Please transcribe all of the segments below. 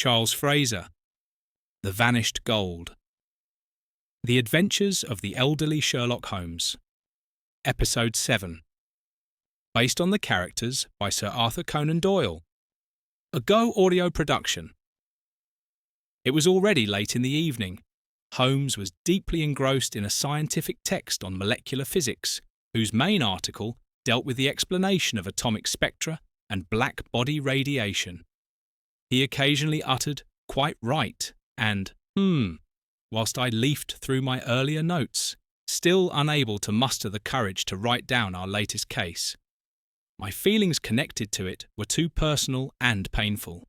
Charles Fraser. The Vanished Gold. The Adventures of the Elderly Sherlock Holmes. Episode 7. Based on the characters by Sir Arthur Conan Doyle. A Go audio production. It was already late in the evening. Holmes was deeply engrossed in a scientific text on molecular physics, whose main article dealt with the explanation of atomic spectra and black body radiation. He occasionally uttered "quite right" and whilst I leafed through my earlier notes, still unable to muster the courage to write down our latest case. My feelings connected to it were too personal and painful.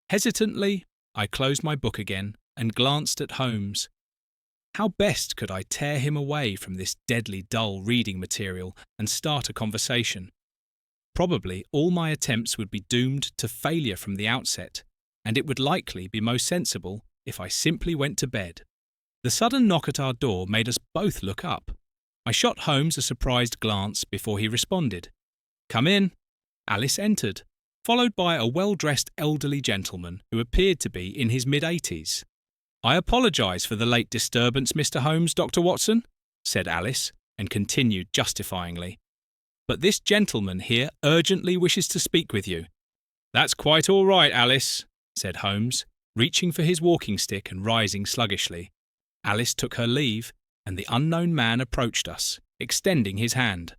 Hesitantly, I closed my book again and glanced at Holmes. How best could I tear him away from this deadly dull reading material and start a conversation? Probably all my attempts would be doomed to failure from the outset, and it would likely be most sensible if I simply went to bed. The sudden knock at our door made us both look up. I shot Holmes a surprised glance before he responded. "Come in." Alice entered, followed by a well-dressed elderly gentleman who appeared to be in his mid-80s. "I apologise for the late disturbance, Mr. Holmes, Dr. Watson," said Alice, and continued justifyingly. "But this gentleman here urgently wishes to speak with you." "That's quite all right, Alice," said Holmes, reaching for his walking stick and rising sluggishly. Alice took her leave, and the unknown man approached us, extending his hand.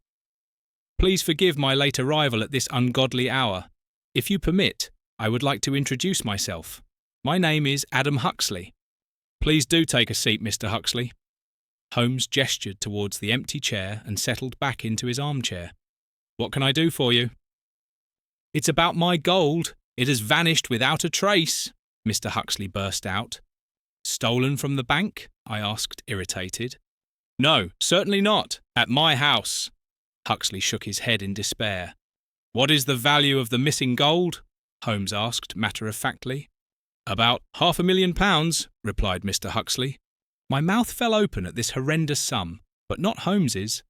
"Please forgive my late arrival at this ungodly hour. If you permit, I would like to introduce myself. My name is Adam Huxley." "Please do take a seat, Mr. Huxley." Holmes gestured towards the empty chair and settled back into his armchair. "What can I do for you?" "It's about my gold. It has vanished without a trace," Mr. Huxley burst out. "Stolen from the bank?" I asked, irritated. "No, certainly not. At my house." Huxley shook his head in despair. "What is the value of the missing gold?" Holmes asked matter-of-factly. "About £500,000, replied Mr. Huxley. My mouth fell open at this horrendous sum, but not Holmes's.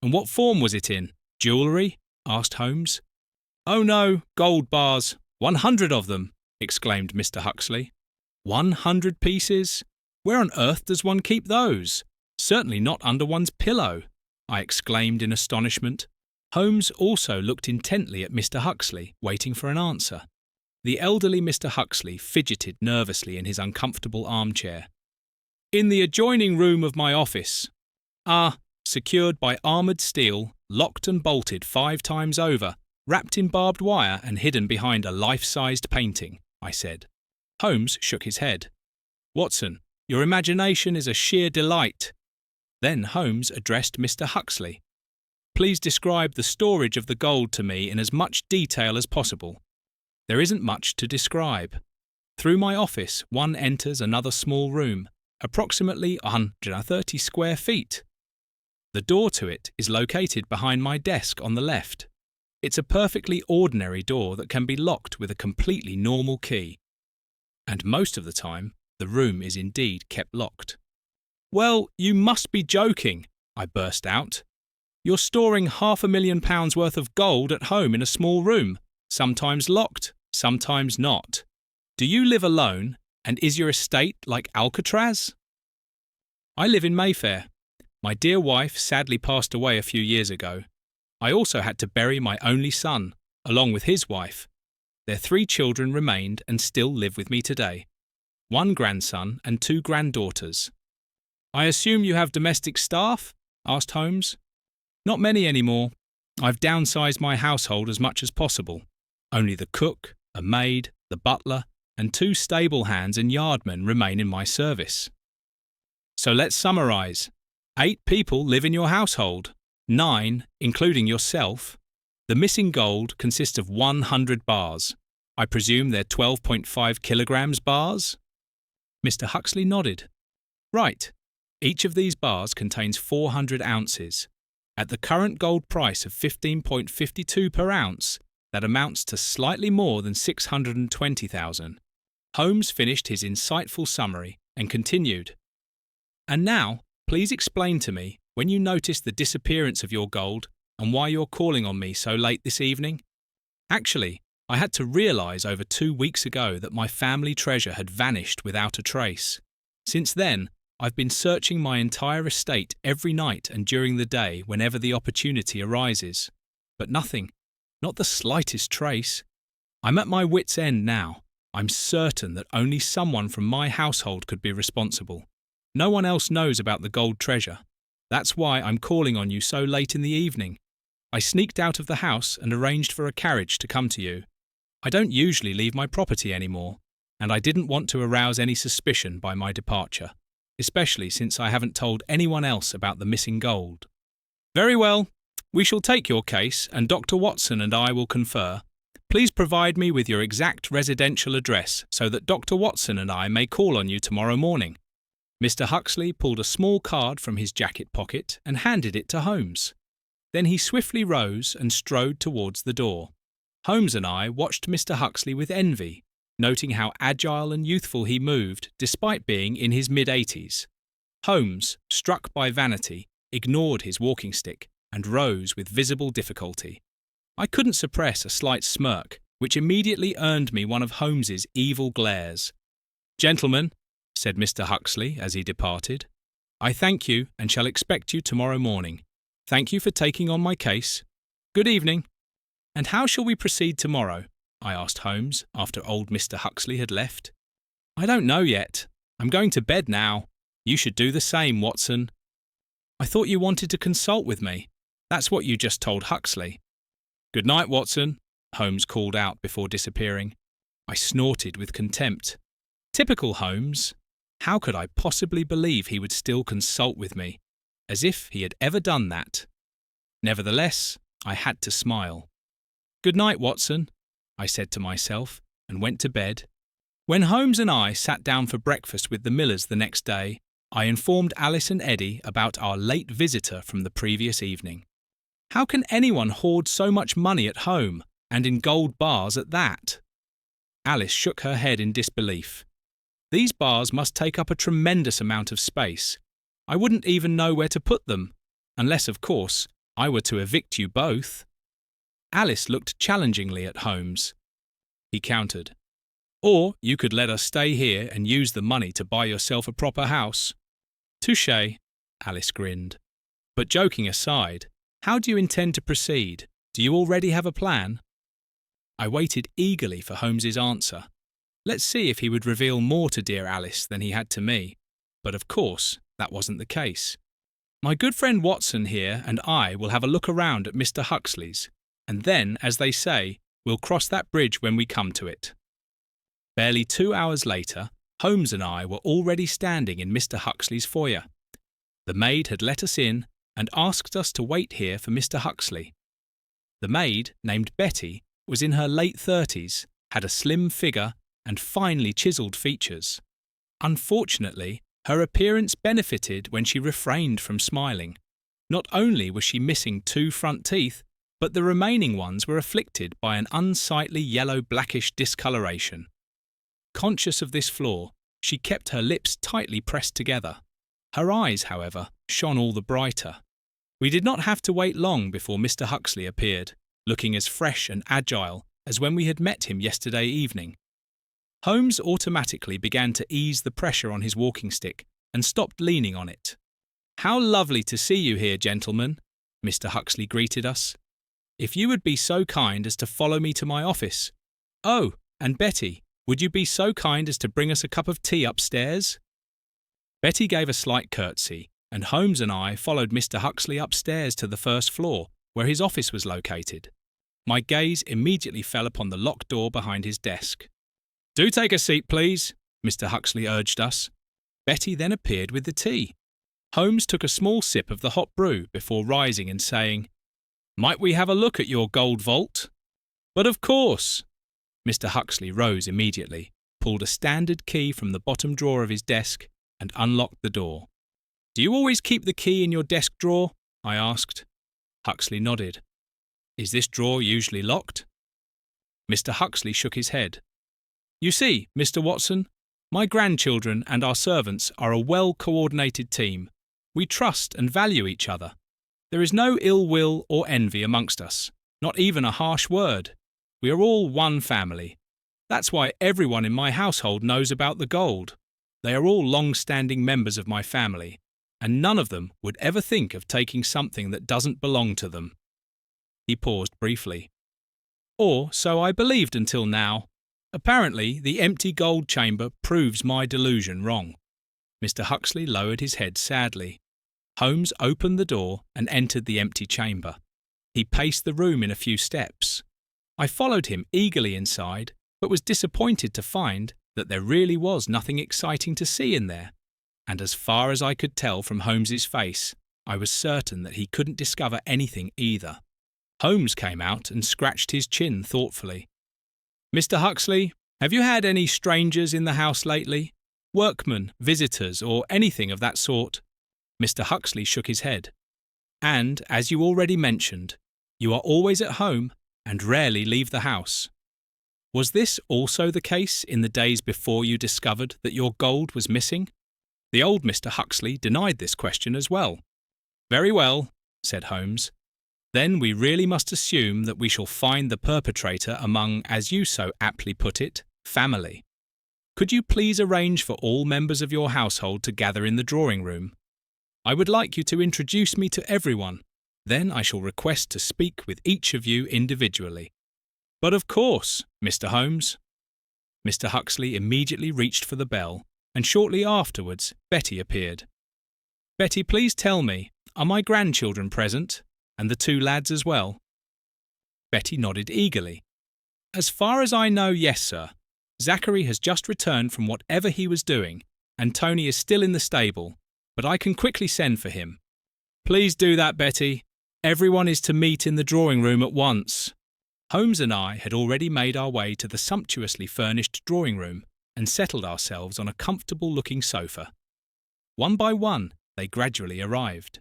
"And what form was it in? Jewellery?" asked Holmes. "Oh no, gold bars. 100 of them," exclaimed Mr. Huxley. 100 pieces? Where on earth does one keep those? Certainly not under one's pillow, I exclaimed in astonishment. Holmes also looked intently at Mr. Huxley, waiting for an answer. The elderly Mr. Huxley fidgeted nervously in his uncomfortable armchair. "In the adjoining room of my office." "Ah, secured by armoured steel, locked and bolted 5 times over, wrapped in barbed wire and hidden behind a life-sized painting," I said. Holmes shook his head. "Watson, your imagination is a sheer delight." Then Holmes addressed Mr. Huxley. "Please describe the storage of the gold to me in as much detail as possible." "There isn't much to describe. Through my office one enters another small room, approximately 130 square feet. The door to it is located behind my desk on the left. It's a perfectly ordinary door that can be locked with a completely normal key. And most of the time, the room is indeed kept locked." "Well, you must be joking," I burst out. "You're storing £500,000 worth of gold at home in a small room, sometimes locked, sometimes not. Do you live alone, and is your estate like Alcatraz?" "I live in Mayfair. My dear wife sadly passed away a few years ago. I also had to bury my only son, along with his wife. Their 3 children remained and still live with me today. 1 grandson and 2 granddaughters." "I assume you have domestic staff?" asked Holmes. "Not many anymore. I've downsized my household as much as possible. Only the cook, a maid, the butler, and 2 stable hands and yardmen remain in my service." "So let's summarise. 8 people live in your household, 9, including yourself. The missing gold consists of 100 bars. I presume they're 12.5 kilograms bars?" Mr. Huxley nodded. "Right. Each of these bars contains 400 ounces. At the current gold price of 15.52 per ounce, that amounts to slightly more than 620,000. Holmes finished his insightful summary and continued. "And now, please explain to me when you noticed the disappearance of your gold and why you're calling on me so late this evening. Actually, I had to realise over 2 weeks ago that my family treasure had vanished without a trace. Since then, I've been searching my entire estate every night and during the day whenever the opportunity arises. But nothing, not the slightest trace. I'm at my wits' end now. I'm certain that only someone from my household could be responsible. No one else knows about the gold treasure. That's why I'm calling on you so late in the evening. I sneaked out of the house and arranged for a carriage to come to you. I don't usually leave my property anymore, and I didn't want to arouse any suspicion by my departure, especially since I haven't told anyone else about the missing gold. Very well. We shall take your case, and Dr. Watson and I will confer. Please provide me with your exact residential address so that Dr. Watson and I may call on you tomorrow morning. Mr. Huxley pulled a small card from his jacket pocket and handed it to Holmes. Then he swiftly rose and strode towards the door. Holmes and I watched Mr. Huxley with envy, noting how agile and youthful he moved despite being in his mid-80s. Holmes, struck by vanity, ignored his walking stick and rose with visible difficulty. I couldn't suppress a slight smirk, which immediately earned me one of Holmes's evil glares. "Gentlemen," said Mr. Huxley as he departed, "I thank you and shall expect you tomorrow morning. Thank you for taking on my case. Good evening." "And how shall we proceed tomorrow?" I asked Holmes after old Mr. Huxley had left. "I don't know yet. I'm going to bed now. You should do the same, Watson." "I thought you wanted to consult with me. That's what you just told Huxley." "Good night, Watson," Holmes called out before disappearing. I snorted with contempt. Typical Holmes. How could I possibly believe he would still consult with me? As if he had ever done that. Nevertheless, I had to smile. "Good night, Watson," I said to myself, and went to bed. When Holmes and I sat down for breakfast with the Millers the next day, I informed Alice and Eddie about our late visitor from the previous evening. How can anyone hoard so much money at home, and in gold bars at that? Alice shook her head in disbelief. These bars must take up a tremendous amount of space. I wouldn't even know where to put them, unless, of course, I were to evict you both. Alice looked challengingly at Holmes. He countered. "Or you could let us stay here and use the money to buy yourself a proper house." "Touché," Alice grinned. "But joking aside, how do you intend to proceed? Do you already have a plan?" I waited eagerly for Holmes's answer. Let's see if he would reveal more to dear Alice than he had to me. But of course, that wasn't the case. "My good friend Watson here and I will have a look around at Mr. Huxley's, and then, as they say, we'll cross that bridge when we come to it." Barely 2 hours later, Holmes and I were already standing in Mr. Huxley's foyer. The maid had let us in and asked us to wait here for Mr. Huxley. The maid, named Betty, was in her late 30s, had a slim figure and finely chiselled features. Unfortunately, her appearance benefited when she refrained from smiling. Not only was she missing 2 front teeth, but the remaining ones were afflicted by an unsightly yellow-blackish discoloration. Conscious of this flaw, she kept her lips tightly pressed together. Her eyes, however, shone all the brighter. We did not have to wait long before Mr. Huxley appeared, looking as fresh and agile as when we had met him yesterday evening. Holmes automatically began to ease the pressure on his walking stick and stopped leaning on it. "How lovely to see you here, gentlemen," Mr. Huxley greeted us. "If you would be so kind as to follow me to my office. Oh, and Betty, would you be so kind as to bring us a cup of tea upstairs?" Betty gave a slight curtsy, and Holmes and I followed Mr. Huxley upstairs to the first floor, where his office was located. My gaze immediately fell upon the locked door behind his desk. "Do take a seat, please," Mr. Huxley urged us. Betty then appeared with the tea. Holmes took a small sip of the hot brew before rising and saying, "Might we have a look at your gold vault?" "But of course." Mr. Huxley rose immediately, pulled a standard key from the bottom drawer of his desk, and unlocked the door. "Do you always keep the key in your desk drawer?" I asked. Huxley nodded. "Is this drawer usually locked?" Mr. Huxley shook his head. "You see, Mr. Watson, my grandchildren and our servants are a well-coordinated team. We trust and value each other. There is no ill will or envy amongst us, not even a harsh word. We are all one family. That's why everyone in my household knows about the gold. They are all long-standing members of my family, and none of them would ever think of taking something that doesn't belong to them." He paused briefly. "Or so I believed until now. Apparently, the empty gold chamber proves my delusion wrong." Mr. Huxley lowered his head sadly. Holmes opened the door and entered the empty chamber. He paced the room in a few steps. I followed him eagerly inside, but was disappointed to find that there really was nothing exciting to see in there, and as far as I could tell from Holmes's face, I was certain that he couldn't discover anything either. Holmes came out and scratched his chin thoughtfully. "Mr. Huxley, have you had any strangers in the house lately? Workmen, visitors, or anything of that sort?" Mr. Huxley shook his head. "And, as you already mentioned, you are always at home and rarely leave the house. Was this also the case in the days before you discovered that your gold was missing?" The old Mr. Huxley denied this question as well. "Very well," said Holmes. "Then we really must assume that we shall find the perpetrator among, as you so aptly put it, family. Could you please arrange for all members of your household to gather in the drawing room? I would like you to introduce me to everyone. Then I shall request to speak with each of you individually." "But of course, Mr. Holmes." Mr. Huxley immediately reached for the bell, and shortly afterwards Betty appeared. "Betty, please tell me, are my grandchildren present, and the two lads as well?" Betty nodded eagerly. "As far as I know, yes, sir. Zachary has just returned from whatever he was doing, and Tony is still in the stable, but I can quickly send for him." "Please do that, Betty. Everyone is to meet in the drawing room at once." Holmes and I had already made our way to the sumptuously furnished drawing room and settled ourselves on a comfortable-looking sofa. One by one, they gradually arrived.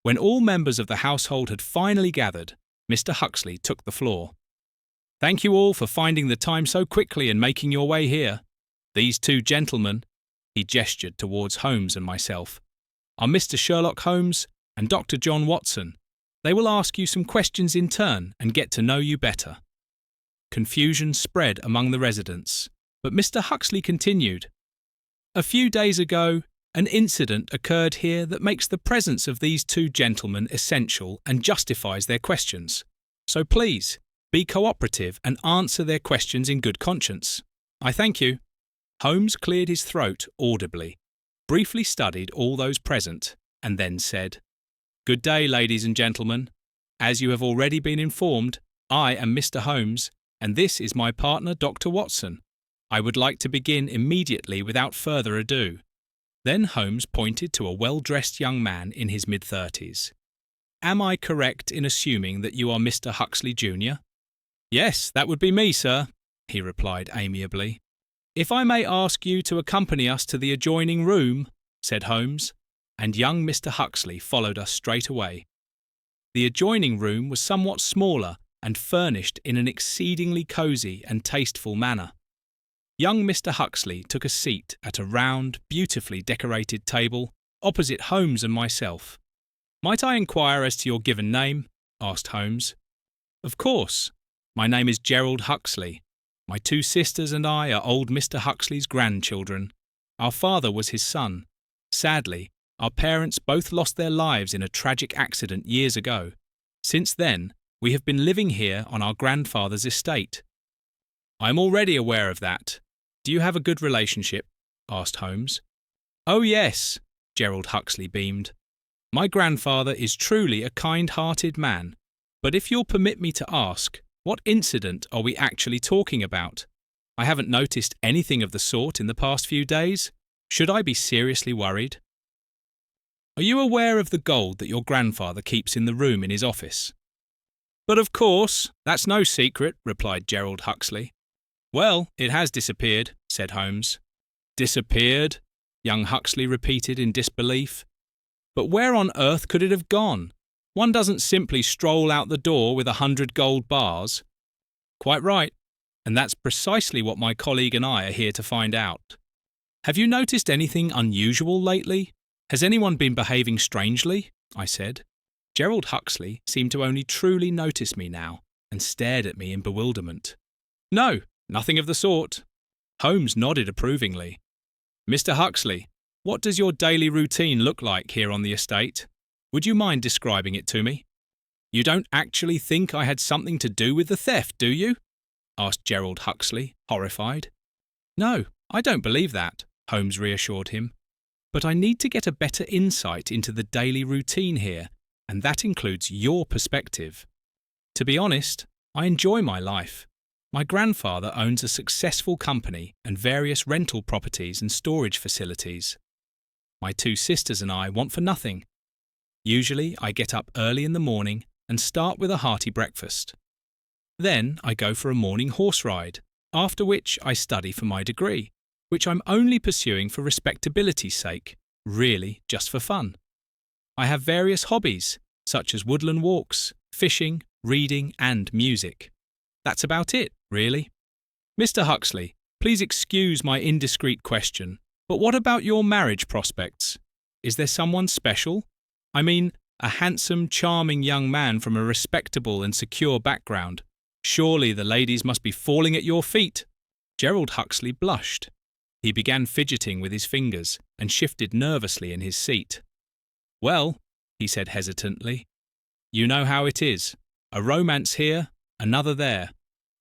When all members of the household had finally gathered, Mr. Huxley took the floor. "Thank you all for finding the time so quickly and making your way here. These two gentlemen," he gestured towards Holmes and myself, "are Mr. Sherlock Holmes and Dr. John Watson. They will ask you some questions in turn and get to know you better." Confusion spread among the residents, but Mr. Huxley continued. "A few days ago, an incident occurred here that makes the presence of these two gentlemen essential and justifies their questions. So please, be cooperative and answer their questions in good conscience. I thank you." Holmes cleared his throat audibly, briefly studied all those present, and then said, "Good day, ladies and gentlemen. As you have already been informed, I am Mr. Holmes, and this is my partner, Dr. Watson. I would like to begin immediately without further ado." Then Holmes pointed to a well-dressed young man in his mid-30s. "Am I correct in assuming that you are Mr. Huxley, Jr.?" "Yes, that would be me, sir," he replied amiably. "If I may ask you to accompany us to the adjoining room," said Holmes, and young Mr. Huxley followed us straight away. The adjoining room was somewhat smaller and furnished in an exceedingly cosy and tasteful manner. Young Mr. Huxley took a seat at a round, beautifully decorated table opposite Holmes and myself. "Might I inquire as to your given name?" asked Holmes. "Of course. My name is Gerald Huxley. My two sisters and I are old Mr. Huxley's grandchildren. Our father was his son. Sadly, our parents both lost their lives in a tragic accident years ago. Since then, we have been living here on our grandfather's estate." "I am already aware of that. Do you have a good relationship?" asked Holmes. "Oh yes," Gerald Huxley beamed. "My grandfather is truly a kind-hearted man. But if you'll permit me to ask, what incident are we actually talking about? I haven't noticed anything of the sort in the past few days. Should I be seriously worried?" "Are you aware of the gold that your grandfather keeps in the room in his office?" "But of course, that's no secret," replied Gerald Huxley. "Well, it has disappeared," said Holmes. "Disappeared?" young Huxley repeated in disbelief. "But where on earth could it have gone? One doesn't simply stroll out the door with 100 gold bars." "Quite right, and that's precisely what my colleague and I are here to find out. Have you noticed anything unusual lately? Has anyone been behaving strangely?" I said. Gerald Huxley seemed to only truly notice me now, and stared at me in bewilderment. "No, nothing of the sort." Holmes nodded approvingly. "Mr. Huxley, what does your daily routine look like here on the estate? Would you mind describing it to me?" "You don't actually think I had something to do with the theft, do you?" asked Gerald Huxley, horrified. "No, I don't believe that," Holmes reassured him. "But I need to get a better insight into the daily routine here, and that includes your perspective. To be honest, I enjoy my life. My grandfather owns a successful company and various rental properties and storage facilities. My two sisters and I want for nothing. Usually I get up early in the morning and start with a hearty breakfast. Then I go for a morning horse ride, after which I study for my degree, which I'm only pursuing for respectability's sake, really just for fun. I have various hobbies, such as woodland walks, fishing, reading and music. That's about it, really. Mr. Huxley, please excuse my indiscreet question, but what about your marriage prospects? Is there someone special? I mean, a handsome, charming young man from a respectable and secure background. Surely the ladies must be falling at your feet." Gerald Huxley blushed. He began fidgeting with his fingers and shifted nervously in his seat. "Well," he said hesitantly, "you know how it is. A romance here, another there.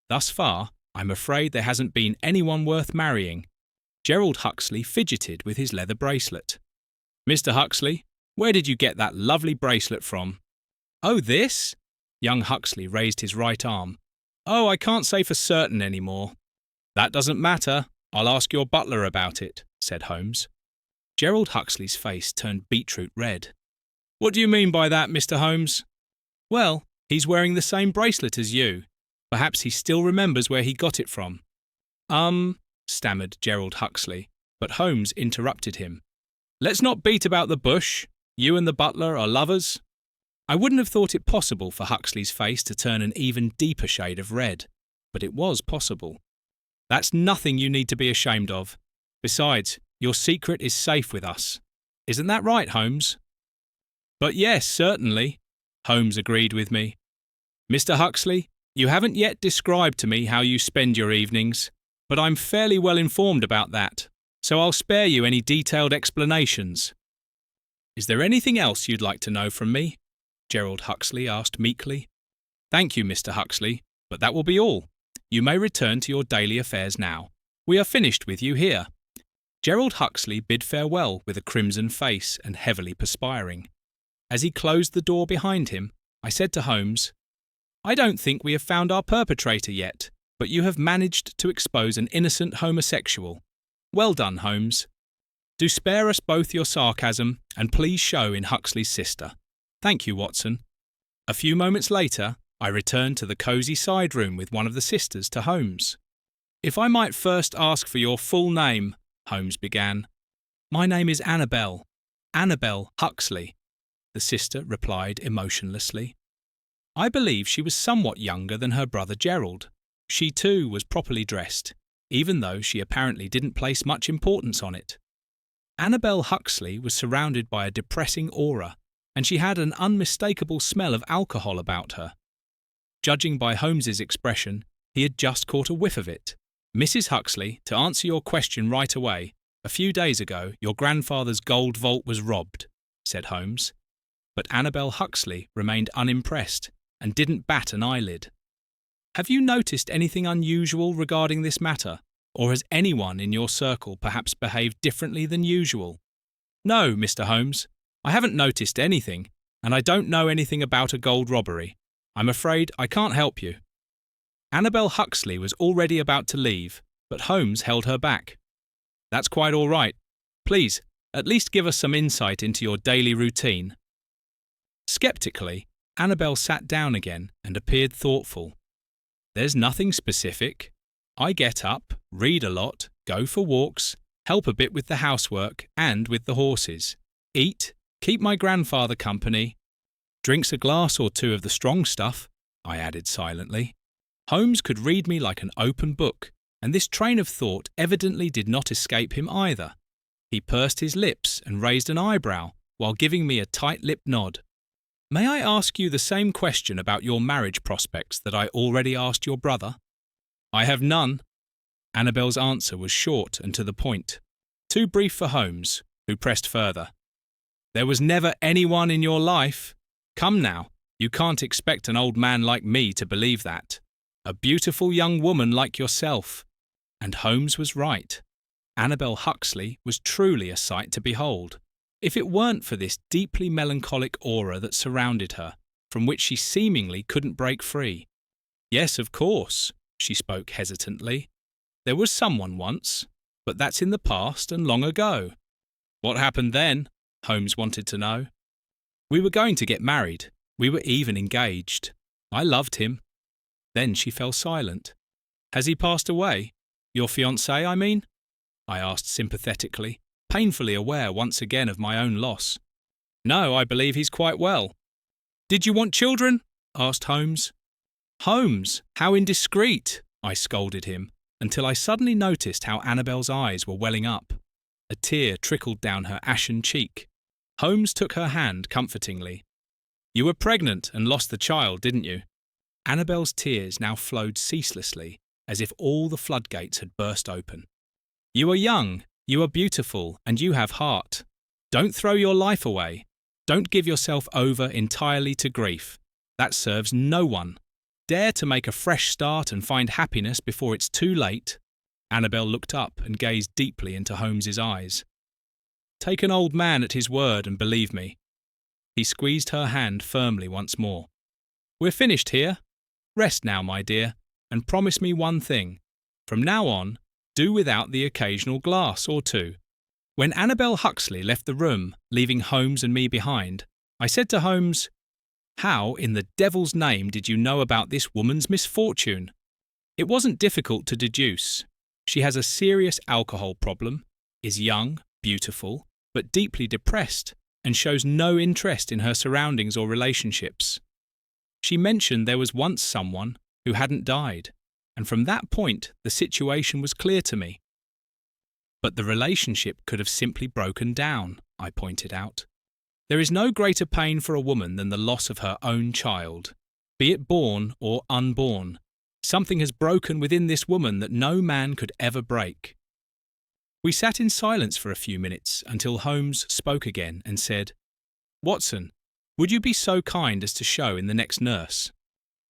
Thus far, I'm afraid there hasn't been anyone worth marrying." Gerald Huxley fidgeted with his leather bracelet. "Mr. Huxley, where did you get that lovely bracelet from?" "Oh, this?" Young Huxley raised his right arm. "Oh, I can't say for certain anymore." "That doesn't matter. I'll ask your butler about it," said Holmes. Gerald Huxley's face turned beetroot red. "What do you mean by that, Mr. Holmes?" "Well, he's wearing the same bracelet as you. Perhaps he still remembers where he got it from." Stammered Gerald Huxley, but Holmes interrupted him. "Let's not beat about the bush. You and the butler are lovers." I wouldn't have thought it possible for Huxley's face to turn an even deeper shade of red, but it was possible. "That's nothing you need to be ashamed of. Besides, your secret is safe with us. Isn't that right, Holmes?" "But yes, certainly," Holmes agreed with me. "Mr. Huxley, you haven't yet described to me how you spend your evenings, but I'm fairly well informed about that, so I'll spare you any detailed explanations." "Is there anything else you'd like to know from me?" Gerald Huxley asked meekly. "Thank you, Mr. Huxley, but that will be all. You may return to your daily affairs now. We are finished with you here." Gerald Huxley bid farewell with a crimson face and heavily perspiring. As he closed the door behind him, I said to Holmes, "I don't think we have found our perpetrator yet, but you have managed to expose an innocent homosexual. Well done, Holmes. Do spare us both your sarcasm, and please show in Huxley's sister. Thank you, Watson." A few moments later, I returned to the cosy side room with one of the sisters to Holmes. "If I might first ask for your full name," Holmes began. "My name is Annabel Huxley," the sister replied emotionlessly. I believe she was somewhat younger than her brother Gerald. She too was properly dressed, even though she apparently didn't place much importance on it. Annabel Huxley was surrounded by a depressing aura, and she had an unmistakable smell of alcohol about her. Judging by Holmes's expression, he had just caught a whiff of it. "Mrs. Huxley, to answer your question right away, a few days ago your grandfather's gold vault was robbed," said Holmes. But Annabel Huxley remained unimpressed and didn't bat an eyelid. "Have you noticed anything unusual regarding this matter, or has anyone in your circle perhaps behaved differently than usual?" "No, Mr. Holmes, I haven't noticed anything, and I don't know anything about a gold robbery. I'm afraid I can't help you." Annabel Huxley was already about to leave, but Holmes held her back. "That's quite all right. Please, at least give us some insight into your daily routine." Skeptically, Annabel sat down again and appeared thoughtful. "There's nothing specific. I get up, read a lot, go for walks, help a bit with the housework and with the horses, eat, keep my grandfather company, drinks a glass or two of the strong stuff," I added silently. Holmes could read me like an open book, and this train of thought evidently did not escape him either. He pursed his lips and raised an eyebrow while giving me a tight-lipped nod. May I ask you the same question about your marriage prospects that I already asked your brother? I have none. Annabel's answer was short and to the point, too brief for Holmes, who pressed further. There was never anyone in your life. Come now, you can't expect an old man like me to believe that. A beautiful young woman like yourself. And Holmes was right. Annabel Huxley was truly a sight to behold. If it weren't for this deeply melancholic aura that surrounded her, from which she seemingly couldn't break free. Yes, of course, she spoke hesitantly. There was someone once, but that's in the past and long ago. What happened then? Holmes wanted to know. We were going to get married. We were even engaged. I loved him. Then she fell silent. Has he passed away? Your fiancé, I mean? I asked sympathetically, painfully aware once again of my own loss. No, I believe he's quite well. Did you want children? Asked Holmes. Holmes, how indiscreet, I scolded him, until I suddenly noticed how Annabel's eyes were welling up. A tear trickled down her ashen cheek. Holmes took her hand comfortingly. You were pregnant and lost the child, didn't you? Annabel's tears now flowed ceaselessly, as if all the floodgates had burst open. You are young, you are beautiful, and you have heart. Don't throw your life away. Don't give yourself over entirely to grief. That serves no one. Dare to make a fresh start and find happiness before it's too late. Annabel looked up and gazed deeply into Holmes's eyes. Take an old man at his word and believe me. He squeezed her hand firmly once more. We're finished here. Rest now, my dear, and promise me one thing. From now on, do without the occasional glass or two. When Annabel Huxley left the room, leaving Holmes and me behind, I said to Holmes, How in the devil's name did you know about this woman's misfortune? It wasn't difficult to deduce. She has a serious alcohol problem, is young, beautiful, but deeply depressed, and shows no interest in her surroundings or relationships. She mentioned there was once someone who hadn't died, and from that point the situation was clear to me. But the relationship could have simply broken down, I pointed out. There is no greater pain for a woman than the loss of her own child, be it born or unborn. Something has broken within this woman that no man could ever break. We sat in silence for a few minutes until Holmes spoke again and said, Watson, would you be so kind as to show in the next nurse?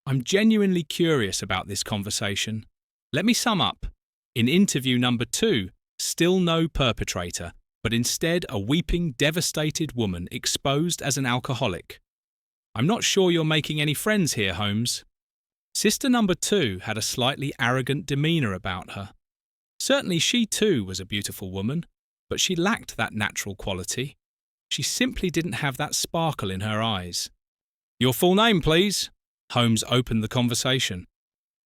I'm genuinely curious about this conversation. Let me sum up. In interview number 2, still no perpetrator, but instead a weeping, devastated woman exposed as an alcoholic. I'm not sure you're making any friends here, Holmes. Sister number 2 had a slightly arrogant demeanour about her. Certainly she too was a beautiful woman, but she lacked that natural quality. She simply didn't have that sparkle in her eyes. Your full name, please. Holmes opened the conversation.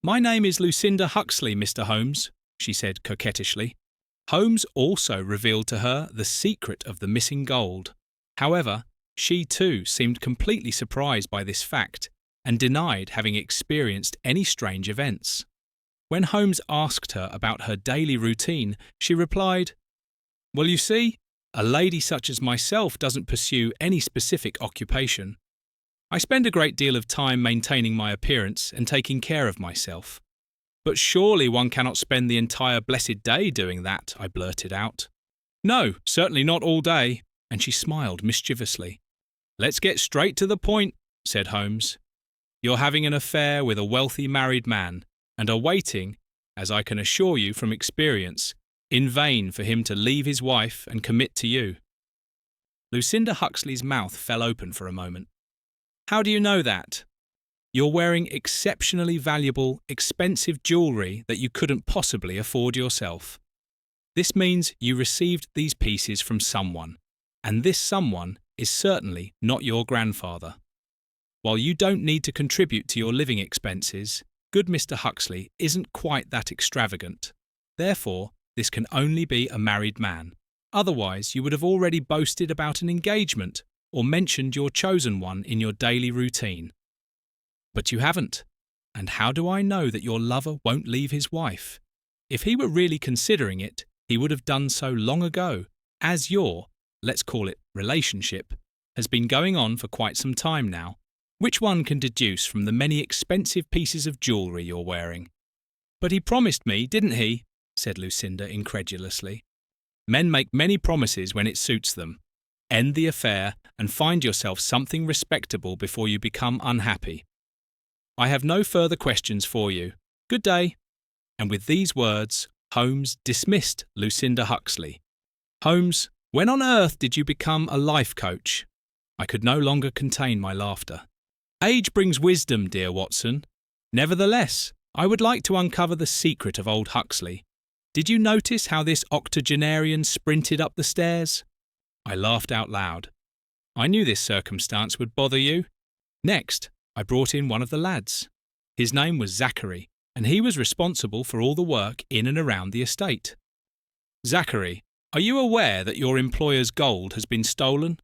My name is Lucinda Huxley, Mr. Holmes, she said coquettishly. Holmes also revealed to her the secret of the missing gold. However, she too seemed completely surprised by this fact and denied having experienced any strange events. When Holmes asked her about her daily routine, she replied, Well, you see, a lady such as myself doesn't pursue any specific occupation. I spend a great deal of time maintaining my appearance and taking care of myself. But surely one cannot spend the entire blessed day doing that, I blurted out. No, certainly not all day, and she smiled mischievously. Let's get straight to the point, said Holmes. You're having an affair with a wealthy married man, and are waiting, as I can assure you from experience, in vain for him to leave his wife and commit to you. Lucinda Huxley's mouth fell open for a moment. How do you know that? You're wearing exceptionally valuable, expensive jewellery that you couldn't possibly afford yourself. This means you received these pieces from someone, and this someone is certainly not your grandfather. While you don't need to contribute to your living expenses, good Mr. Huxley isn't quite that extravagant. Therefore, this can only be a married man. Otherwise, you would have already boasted about an engagement or mentioned your chosen one in your daily routine. But you haven't. And how do I know that your lover won't leave his wife? If he were really considering it, he would have done so long ago, as your, let's call it relationship, has been going on for quite some time now, which one can deduce from the many expensive pieces of jewellery you're wearing. But he promised me, didn't he? Said Lucinda incredulously. Men make many promises when it suits them. End the affair and find yourself something respectable before you become unhappy. I have no further questions for you. Good day. And with these words, Holmes dismissed Lucinda Huxley. Holmes, when on earth did you become a life coach? I could no longer contain my laughter. Age brings wisdom, dear Watson. Nevertheless, I would like to uncover the secret of old Huxley. Did you notice how this octogenarian sprinted up the stairs? I laughed out loud. I knew this circumstance would bother you. Next, I brought in one of the lads. His name was Zachary, and he was responsible for all the work in and around the estate. Zachary, are you aware that your employer's gold has been stolen?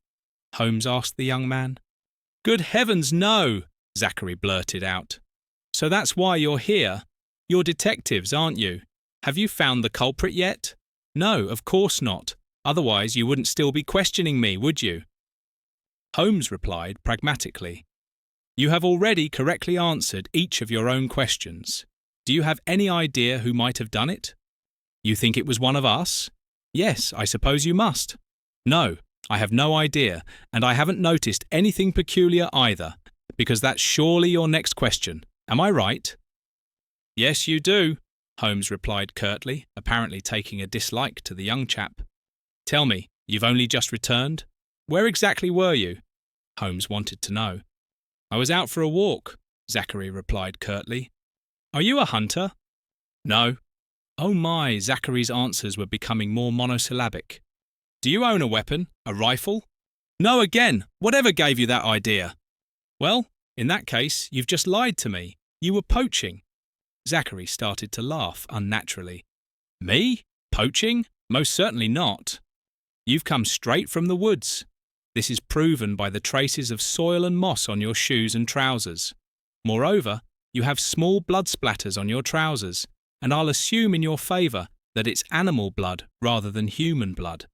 Holmes asked the young man. Good heavens, no, Zachary blurted out. So that's why you're here. You're detectives, aren't you? Have you found the culprit yet? No, of course not. Otherwise you wouldn't still be questioning me, would you? Holmes replied pragmatically. You have already correctly answered each of your own questions. Do you have any idea who might have done it? You think it was one of us? Yes, I suppose you must. No, I have no idea, and I haven't noticed anything peculiar either, because that's surely your next question. Am I right? Yes, you do, Holmes replied curtly, apparently taking a dislike to the young chap. Tell me, you've only just returned? Where exactly were you? Holmes wanted to know. I was out for a walk, Zachary replied curtly. Are you a hunter? No. Oh my, Zachary's answers were becoming more monosyllabic. Do you own a weapon, a rifle? No again, whatever gave you that idea? Well, in that case, you've just lied to me. You were poaching. Zachary started to laugh unnaturally. Me? Poaching? Most certainly not. You've come straight from the woods. This is proven by the traces of soil and moss on your shoes and trousers. Moreover, you have small blood splatters on your trousers, and I'll assume in your favour that it's animal blood rather than human blood.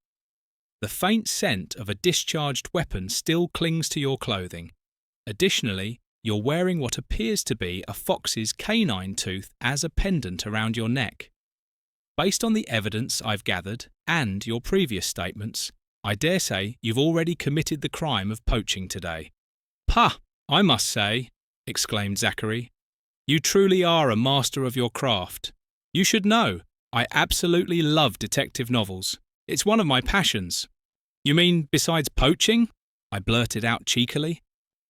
The faint scent of a discharged weapon still clings to your clothing. Additionally, you're wearing what appears to be a fox's canine tooth as a pendant around your neck. Based on the evidence I've gathered and your previous statements, I dare say you've already committed the crime of poaching today. Pah! I must say, exclaimed Zachary, you truly are a master of your craft. You should know, I absolutely love detective novels. It's one of my passions. You mean besides poaching? I blurted out cheekily.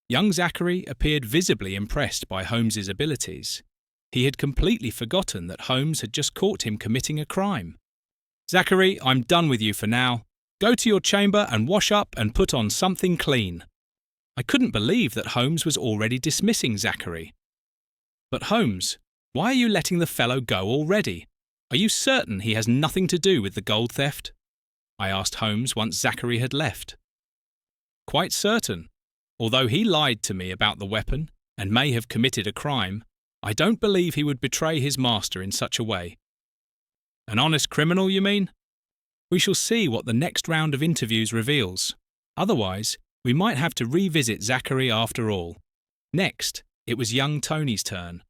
Young Zachary appeared visibly impressed by Holmes's abilities. He had completely forgotten that Holmes had just caught him committing a crime. Zachary, I'm done with you for now. Go to your chamber and wash up and put on something clean. I couldn't believe that Holmes was already dismissing Zachary. But Holmes, why are you letting the fellow go already? Are you certain he has nothing to do with the gold theft? I asked Holmes once Zachary had left. Quite certain. Although he lied to me about the weapon and may have committed a crime, I don't believe he would betray his master in such a way. An honest criminal, you mean? We shall see what the next round of interviews reveals. Otherwise, we might have to revisit Zachary after all. Next, it was young Tony's turn.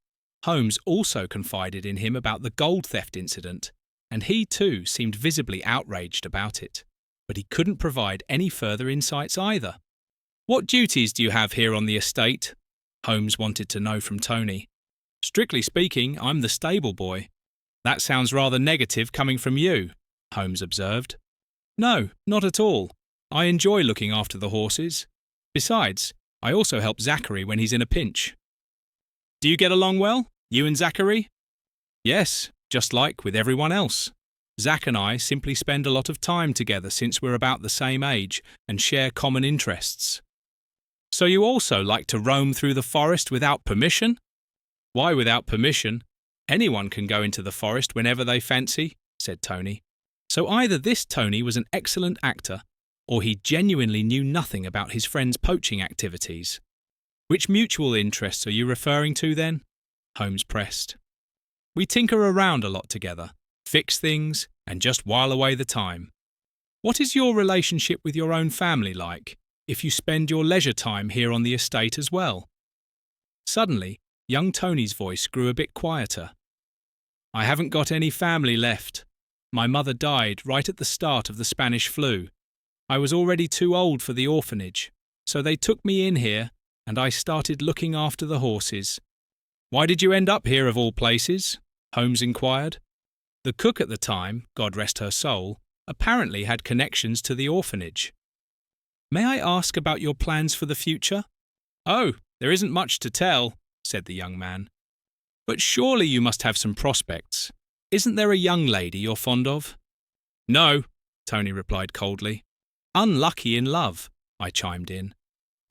Holmes also confided in him about the gold theft incident, and he too seemed visibly outraged about it. But he couldn't provide any further insights either. What duties do you have here on the estate? Holmes wanted to know from Tony. Strictly speaking, I'm the stable boy. That sounds rather negative coming from you, Holmes observed. No, not at all. I enjoy looking after the horses. Besides, I also help Zachary when he's in a pinch. Do you get along well, you and Zachary? Yes, just like with everyone else. Zach and I simply spend a lot of time together since we're about the same age and share common interests. So you also like to roam through the forest without permission? Why without permission? Anyone can go into the forest whenever they fancy, said Tony. So either this Tony was an excellent actor, or he genuinely knew nothing about his friend's poaching activities. Which mutual interests are you referring to then? Holmes pressed. We tinker around a lot together, fix things, and just while away the time. What is your relationship with your own family like? if you spend your leisure time here on the estate as well?" Suddenly, young Tony's voice grew a bit quieter. "I haven't got any family left. My mother died right at the start of the Spanish flu. I was already too old for the orphanage, so they took me in here and I started looking after the horses." "Why did you end up here of all places?" Holmes inquired. The cook at the time, God rest her soul, apparently had connections to the orphanage. "May I ask about your plans for the future?" "Oh, there isn't much to tell," said the young man. "But surely you must have some prospects. Isn't there a young lady you're fond of?" "No," Tony replied coldly. "Unlucky in love," I chimed in.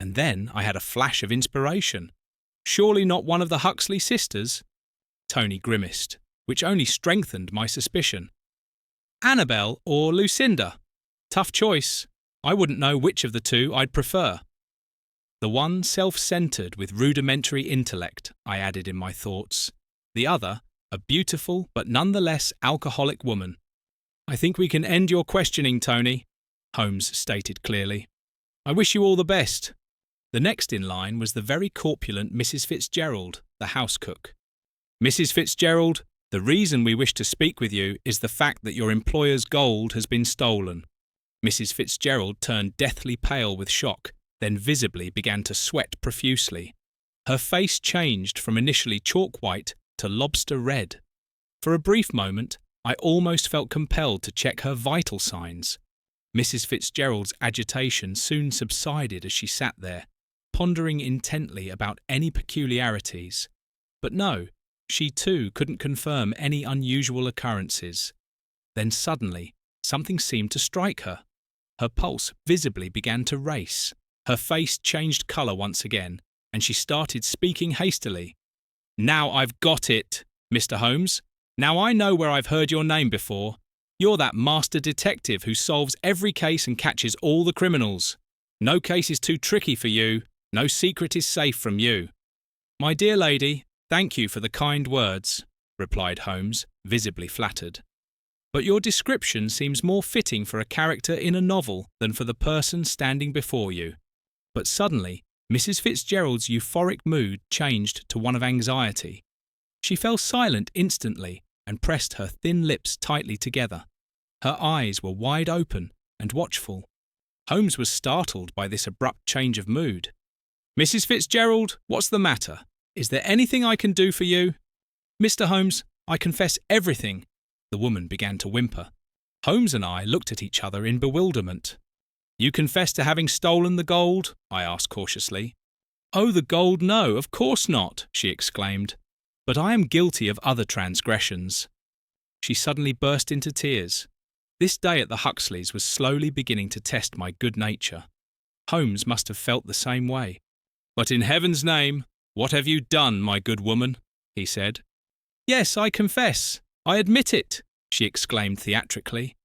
And then I had a flash of inspiration. "Surely not one of the Huxley sisters?" Tony grimaced, which only strengthened my suspicion. "Annabel or Lucinda? Tough choice. I wouldn't know which of the two I'd prefer." "The one self-centered with rudimentary intellect," I added in my thoughts. "The other, a beautiful but nonetheless alcoholic woman." "I think we can end your questioning, Tony," Holmes stated clearly. "I wish you all the best." The next in line was the very corpulent Mrs. Fitzgerald, the house cook. "Mrs. Fitzgerald, the reason we wish to speak with you is the fact that your employer's gold has been stolen." Mrs. Fitzgerald turned deathly pale with shock, then visibly began to sweat profusely. Her face changed from initially chalk white to lobster red. For a brief moment, I almost felt compelled to check her vital signs. Mrs. Fitzgerald's agitation soon subsided as she sat there, pondering intently about any peculiarities. But no, she too couldn't confirm any unusual occurrences. Then suddenly, something seemed to strike her. Her pulse visibly began to race. Her face changed colour once again, and she started speaking hastily. "Now I've got it, Mr. Holmes. Now I know where I've heard your name before. You're that master detective who solves every case and catches all the criminals. No case is too tricky for you. No secret is safe from you." "My dear lady, thank you for the kind words," replied Holmes, visibly flattered. "But your description seems more fitting for a character in a novel than for the person standing before you." But suddenly, Mrs. Fitzgerald's euphoric mood changed to one of anxiety. She fell silent instantly and pressed her thin lips tightly together. Her eyes were wide open and watchful. Holmes was startled by this abrupt change of mood. "Mrs. Fitzgerald, what's the matter? Is there anything I can do for you?" "Mr. Holmes, I confess everything," the woman began to whimper. Holmes and I looked at each other in bewilderment. "You confess to having stolen the gold?" I asked cautiously. "Oh, the gold, no, of course not," she exclaimed. "But I am guilty of other transgressions." She suddenly burst into tears. This day at the Huxleys was slowly beginning to test my good nature. Holmes must have felt the same way. "But in heaven's name, what have you done, my good woman?" he said. "Yes, I confess. I admit it," she exclaimed theatrically.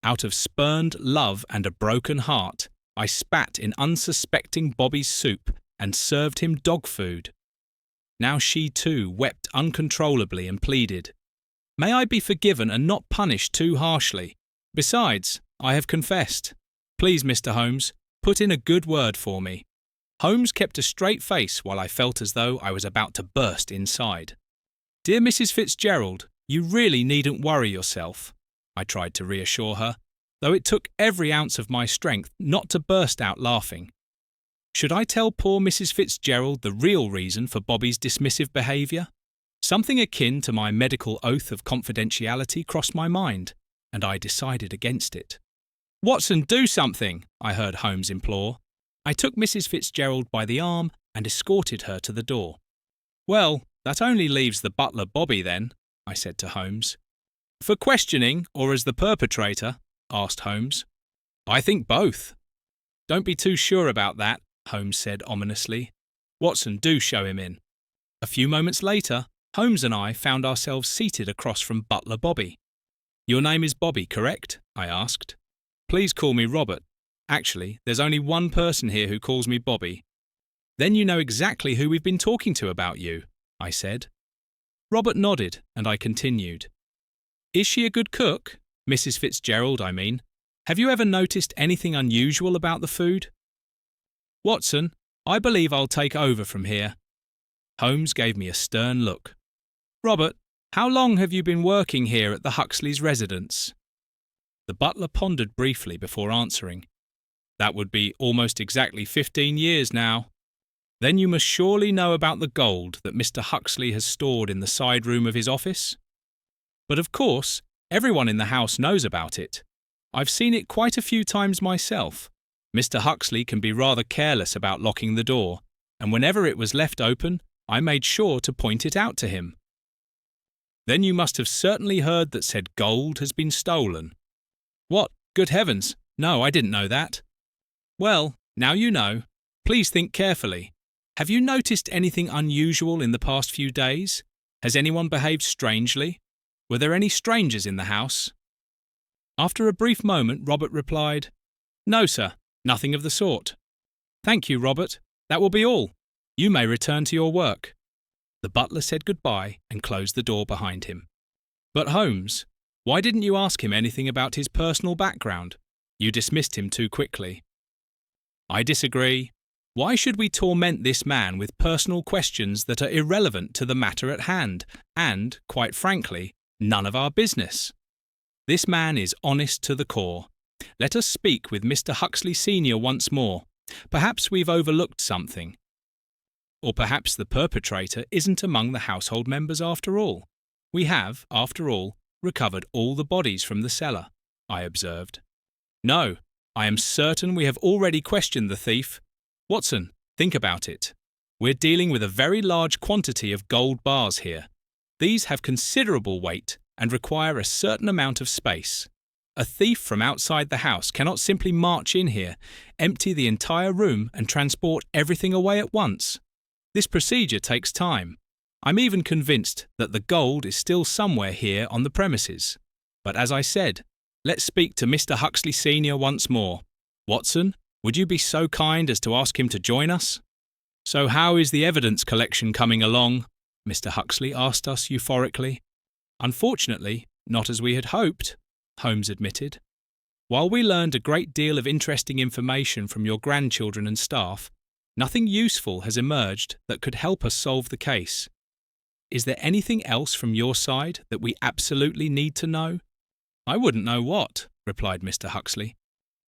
Out of spurned love and a broken heart, I spat in unsuspecting Bobby's soup and served him dog food. Now she too wept uncontrollably and pleaded, "May I be forgiven and not punished too harshly? Besides, I have confessed. Please, Mr. Holmes, put in a good word for me." Holmes kept a straight face while I felt as though I was about to burst inside. "Dear Mrs. Fitzgerald, you really needn't worry yourself," I tried to reassure her, though it took every ounce of my strength not to burst out laughing. Should I tell poor Mrs. Fitzgerald the real reason for Bobby's dismissive behaviour? Something akin to my medical oath of confidentiality crossed my mind, and I decided against it. "Watson, do something," I heard Holmes implore. I took Mrs. Fitzgerald by the arm and escorted her to the door. "Well, that only leaves the butler Bobby then," I said to Holmes. "For questioning or as the perpetrator?" asked Holmes. "I think both." "Don't be too sure about that," Holmes said ominously. "Watson, do show him in." A few moments later, Holmes and I found ourselves seated across from butler Bobby. "Your name is Bobby, correct?" I asked. "Please call me Robert. Actually, there's only one person here who calls me Bobby." "Then you know exactly who we've been talking to about you," I said. Robert nodded, and I continued. "Is she a good cook? Mrs. Fitzgerald, I mean. Have you ever noticed anything unusual about the food?" Watson, I believe I'll take over from here. Holmes gave me a stern look. Robert, how long have you been working here at the Huxleys' residence? The butler pondered briefly before answering. That would be almost exactly 15 years now. Then you must surely know about the gold that Mr. Huxley has stored in the side room of his office? But of course, everyone in the house knows about it. I've seen it quite a few times myself. Mr. Huxley can be rather careless about locking the door, and whenever it was left open, I made sure to point it out to him. Then you must have certainly heard that said gold has been stolen. What? Good heavens! No, I didn't know that. Well, now you know. Please think carefully. Have you noticed anything unusual in the past few days? Has anyone behaved strangely? Were there any strangers in the house? After a brief moment, Robert replied, No, sir, nothing of the sort. Thank you, Robert. That will be all. You may return to your work. The butler said goodbye and closed the door behind him. But Holmes, why didn't you ask him anything about his personal background? You dismissed him too quickly. I disagree. Why should we torment this man with personal questions that are irrelevant to the matter at hand and, quite frankly, none of our business? This man is honest to the core. Let us speak with Mr. Huxley Sr. once more. Perhaps we've overlooked something. Or perhaps the perpetrator isn't among the household members after all. We have, after all, recovered all the bodies from the cellar, I observed. No, I am certain we have already questioned the thief. Watson, think about it. We're dealing with a very large quantity of gold bars here. These have considerable weight and require a certain amount of space. A thief from outside the house cannot simply march in here, empty the entire room and transport everything away at once. This procedure takes time. I'm even convinced that the gold is still somewhere here on the premises. But as I said, let's speak to Mr. Huxley Sr. once more. Watson, would you be so kind as to ask him to join us? So how is the evidence collection coming along? Mr. Huxley asked us euphorically. Unfortunately, not as we had hoped, Holmes admitted. While we learned a great deal of interesting information from your grandchildren and staff, nothing useful has emerged that could help us solve the case. Is there anything else from your side that we absolutely need to know? I wouldn't know what, replied Mr. Huxley.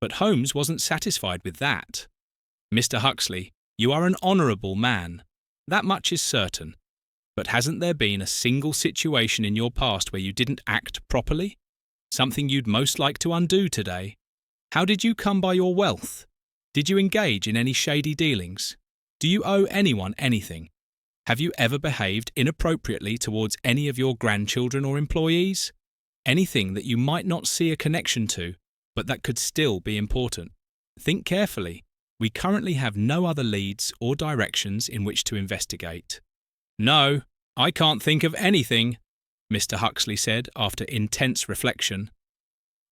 But Holmes wasn't satisfied with that. Mr. Huxley, you are an honourable man. That much is certain. But hasn't there been a single situation in your past where you didn't act properly? Something you'd most like to undo today? How did you come by your wealth? Did you engage in any shady dealings? Do you owe anyone anything? Have you ever behaved inappropriately towards any of your grandchildren or employees? Anything that you might not see a connection to, but that could still be important? Think carefully. We currently have no other leads or directions in which to investigate. No, I can't think of anything, Mr. Huxley said after intense reflection.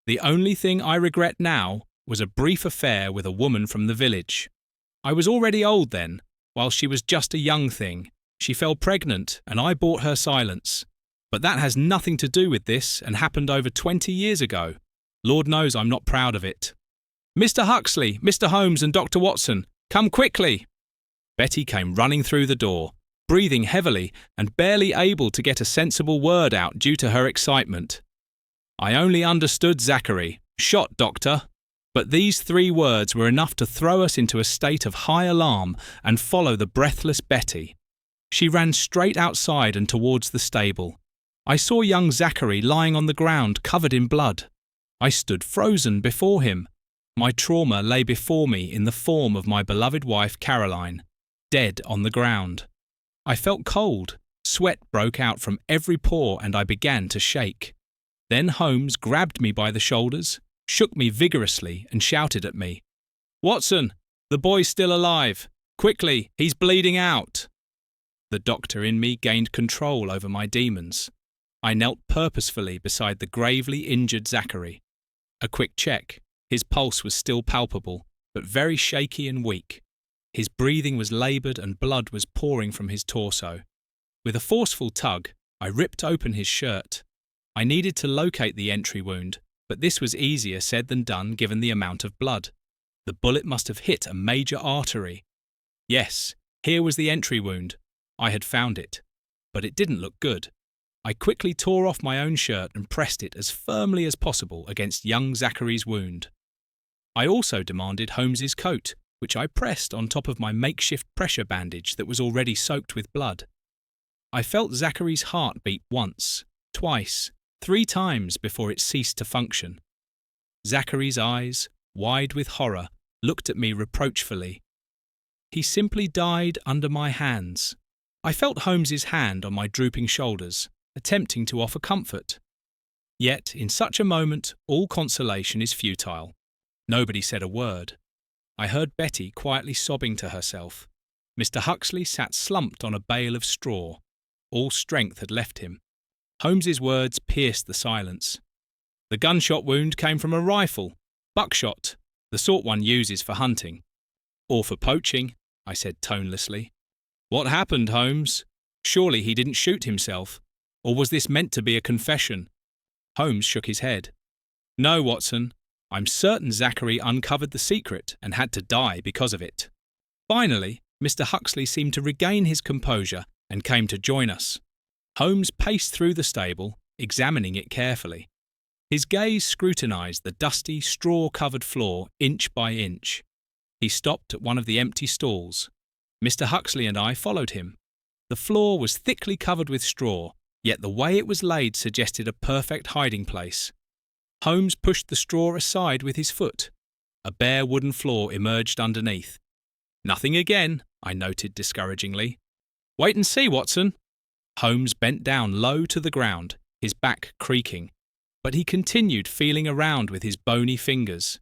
The only thing I regret now was a brief affair with a woman from the village. I was already old then, while she was just a young thing. She fell pregnant and I bought her silence. But that has nothing to do with this and happened over 20 years ago. Lord knows I'm not proud of it. Mr. Huxley, Mr. Holmes and Dr. Watson, come quickly! Betty came running through the door, breathing heavily and barely able to get a sensible word out due to her excitement. I only understood Zachary. Shot, doctor. But these 3 words were enough to throw us into a state of high alarm and follow the breathless Betty. She ran straight outside and towards the stable. I saw young Zachary lying on the ground covered in blood. I stood frozen before him. My trauma lay before me in the form of my beloved wife Caroline, dead on the ground. I felt cold. Sweat broke out from every pore and I began to shake. Then Holmes grabbed me by the shoulders, shook me vigorously and shouted at me, "Watson, the boy's still alive. Quickly, he's bleeding out." The doctor in me gained control over my demons. I knelt purposefully beside the gravely injured Zachary. A quick check. His pulse was still palpable, but very shaky and weak. His breathing was laboured and blood was pouring from his torso. With a forceful tug, I ripped open his shirt. I needed to locate the entry wound, but this was easier said than done given the amount of blood. The bullet must have hit a major artery. Yes, here was the entry wound. I had found it. But it didn't look good. I quickly tore off my own shirt and pressed it as firmly as possible against young Zachary's wound. I also demanded Holmes's coat, which I pressed on top of my makeshift pressure bandage that was already soaked with blood. I felt Zachary's heart beat once, twice, 3 times before it ceased to function. Zachary's eyes, wide with horror, looked at me reproachfully. He simply died under my hands. I felt Holmes's hand on my drooping shoulders, attempting to offer comfort. Yet, in such a moment, all consolation is futile. Nobody said a word. I heard Betty quietly sobbing to herself. Mr. Huxley sat slumped on a bale of straw. All strength had left him. Holmes's words pierced the silence. The gunshot wound came from a rifle, buckshot, the sort one uses for hunting. Or for poaching, I said tonelessly. What happened, Holmes? Surely he didn't shoot himself. Or was this meant to be a confession? Holmes shook his head. No, Watson. I'm certain Zachary uncovered the secret and had to die because of it. Finally, Mr. Huxley seemed to regain his composure and came to join us. Holmes paced through the stable, examining it carefully. His gaze scrutinized the dusty, straw-covered floor inch by inch. He stopped at one of the empty stalls. Mr. Huxley and I followed him. The floor was thickly covered with straw, yet the way it was laid suggested a perfect hiding place. Holmes pushed the straw aside with his foot. A bare wooden floor emerged underneath. Nothing again, I noted discouragingly. Wait and see, Watson. Holmes bent down low to the ground, his back creaking, but he continued feeling around with his bony fingers.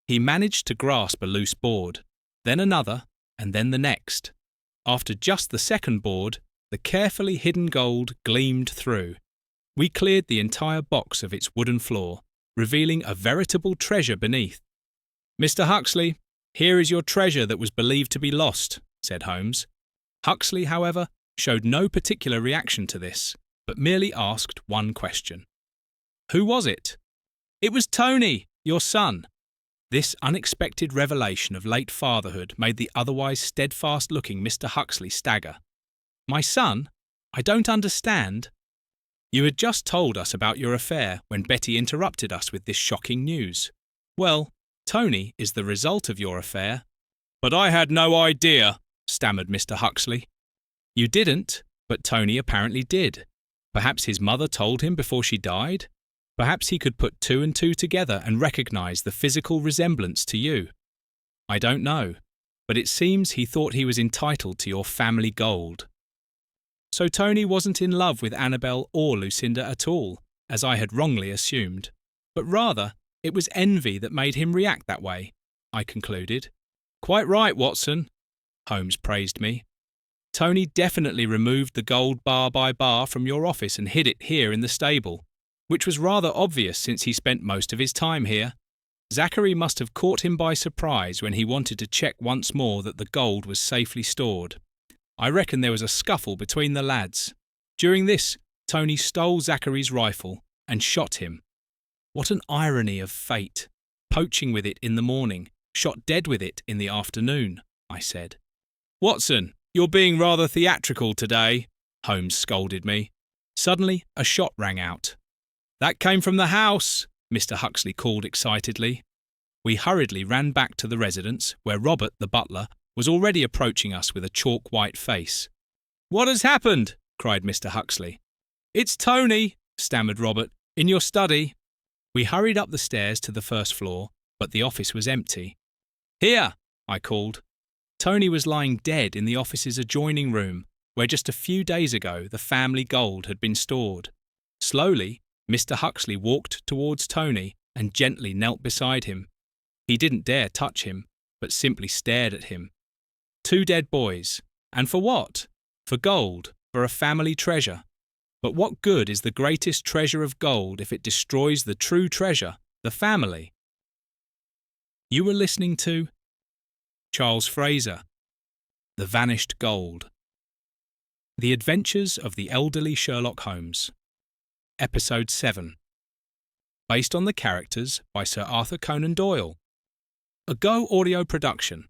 He managed to grasp a loose board, then another, and then the next. After just the second board, the carefully hidden gold gleamed through. We cleared the entire box of its wooden floor, revealing a veritable treasure beneath. Mr. Huxley, here is your treasure that was believed to be lost, said Holmes. Huxley, however, showed no particular reaction to this, but merely asked one question. Who was it? It was Tony, your son. This unexpected revelation of late fatherhood made the otherwise steadfast-looking Mr. Huxley stagger. My son? I don't understand. You had just told us about your affair when Betty interrupted us with this shocking news. Well, Tony is the result of your affair. But I had no idea, stammered Mr. Huxley. You didn't, but Tony apparently did. Perhaps his mother told him before she died? Perhaps he could put 2 and 2 together and recognize the physical resemblance to you. I don't know, but it seems he thought he was entitled to your family gold. So Tony wasn't in love with Annabel or Lucinda at all, as I had wrongly assumed, but rather it was envy that made him react that way, I concluded. Quite right, Watson, Holmes praised me. Tony definitely removed the gold bar by bar from your office and hid it here in the stable, which was rather obvious since he spent most of his time here. Zachary must have caught him by surprise when he wanted to check once more that the gold was safely stored. I reckon there was a scuffle between the lads. During this, Tony stole Zachary's rifle and shot him. What an irony of fate! Poaching with it in the morning, shot dead with it in the afternoon, I said. Watson, you're being rather theatrical today, Holmes scolded me. Suddenly, a shot rang out. That came from the house, Mr. Huxley called excitedly. We hurriedly ran back to the residence, where Robert, the butler, was already approaching us with a chalk-white face. What has happened? Cried Mr. Huxley. It's Tony, stammered Robert, in your study. We hurried up the stairs to the first floor, but the office was empty. Here, I called. Tony was lying dead in the office's adjoining room, where just a few days ago the family gold had been stored. Slowly, Mr. Huxley walked towards Tony and gently knelt beside him. He didn't dare touch him, but simply stared at him. 2 dead boys. And for what? For gold, for a family treasure. But what good is the greatest treasure of gold if it destroys the true treasure, the family? You were listening to Charles Fraser, The Vanished Gold. The Adventures of the Elderly Sherlock Holmes. Episode 7. Based on the characters by Sir Arthur Conan Doyle. A Go audio production.